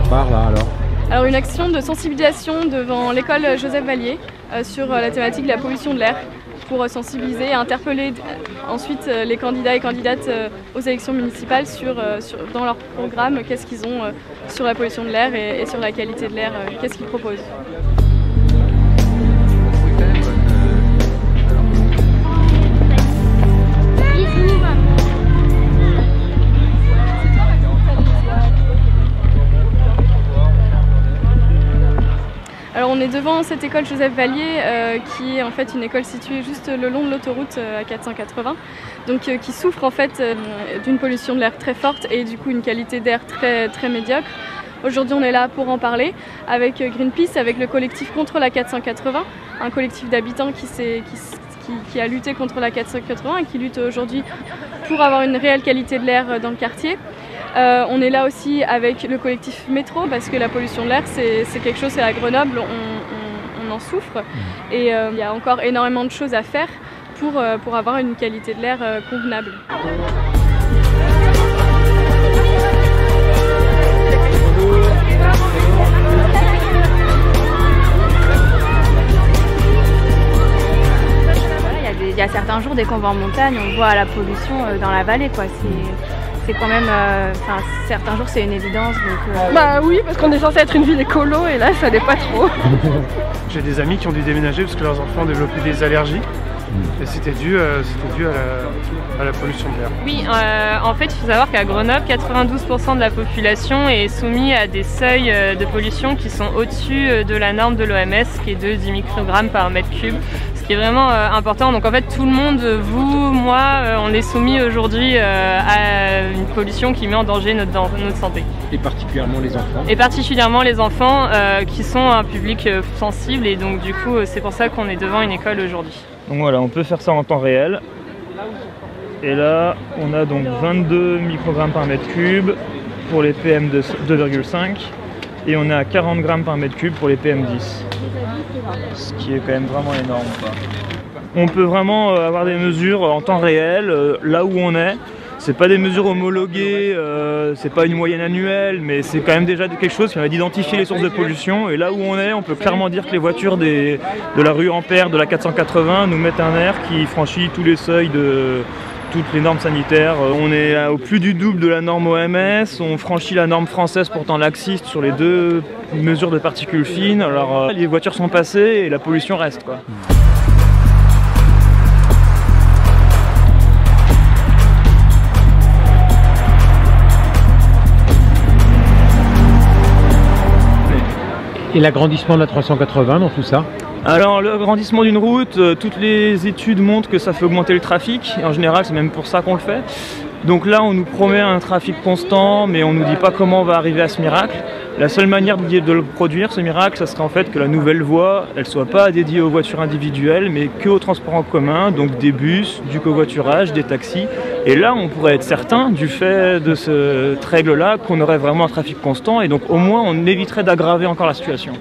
prépare là alors? Alors une action de sensibilisation devant l'école Joseph Vallier sur la thématique de la pollution de l'air pour sensibiliser et interpeller ensuite les candidats et candidates aux élections municipales dans leur programme qu'est-ce qu'ils ont sur la pollution de l'air et sur la qualité de l'air, qu'est-ce qu'ils proposent. Alors on est devant cette école Joseph Vallier qui est en fait une école située juste le long de l'autoroute à 480, donc qui souffre en fait d'une pollution de l'air très forte et du coup une qualité d'air très médiocre. Aujourd'hui on est là pour en parler avec Greenpeace, avec le collectif contre la 480, un collectif d'habitants qui a lutté contre la 480 et qui lutte aujourd'hui pour avoir une réelle qualité de l'air dans le quartier. On est là aussi avec le collectif Métro parce que la pollution de l'air c'est quelque chose, et à Grenoble on en souffre et il y a encore énormément de choses à faire pour avoir une qualité de l'air convenable. Il y a certains jours, dès qu'on va en montagne, on voit la pollution dans la vallée, quoi. C'est quand même, certains jours c'est une évidence. Donc, Bah oui, parce qu'on est censé être une ville écolo et là ça n'est pas trop. J'ai des amis qui ont dû déménager parce que leurs enfants ont développé des allergies et c'était dû à la pollution de l'air. Oui, en fait il faut savoir qu'à Grenoble, 92% de la population est soumise à des seuils de pollution qui sont au-dessus de la norme de l'OMS qui est de 10 microgrammes par mètre cube. Ce qui est vraiment important. Donc en fait tout le monde, vous, moi, on est soumis aujourd'hui à une pollution qui met en danger notre santé. Et particulièrement les enfants? Et particulièrement les enfants qui sont un public sensible et donc du coup c'est pour ça qu'on est devant une école aujourd'hui. Donc voilà, on peut faire ça en temps réel. Et là, on a donc 22 microgrammes par mètre cube pour les PM de 2,5 et on est à 40 grammes par mètre cube pour les PM10. Ce qui est quand même vraiment énorme, quoi. On peut vraiment avoir des mesures en temps réel, là où on est. C'est pas des mesures homologuées, c'est pas une moyenne annuelle, mais c'est quand même déjà quelque chose qui va d'identifier les sources de pollution. Et là où on est, on peut clairement dire que les voitures de la rue Ampère, de la 480, nous mettent un air qui franchit tous les seuils de toutes les normes sanitaires. On est au plus du double de la norme OMS, on franchit la norme française pourtant laxiste sur les deux mesures de particules fines. Alors les voitures sont passées et la pollution reste, quoi. Et l'agrandissement de la 380 dans tout ça? Alors l'agrandissement d'une route, toutes les études montrent que ça fait augmenter le trafic, et en général c'est même pour ça qu'on le fait. Donc là on nous promet un trafic constant, mais on ne nous dit pas comment on va arriver à ce miracle. La seule manière de le produire, ce miracle, ça serait en fait que la nouvelle voie, elle ne soit pas dédiée aux voitures individuelles, mais qu'aux transports en commun, donc des bus, du covoiturage, des taxis. Et là on pourrait être certain, du fait de cette règle-là, qu'on aurait vraiment un trafic constant, et donc au moins on éviterait d'aggraver encore la situation.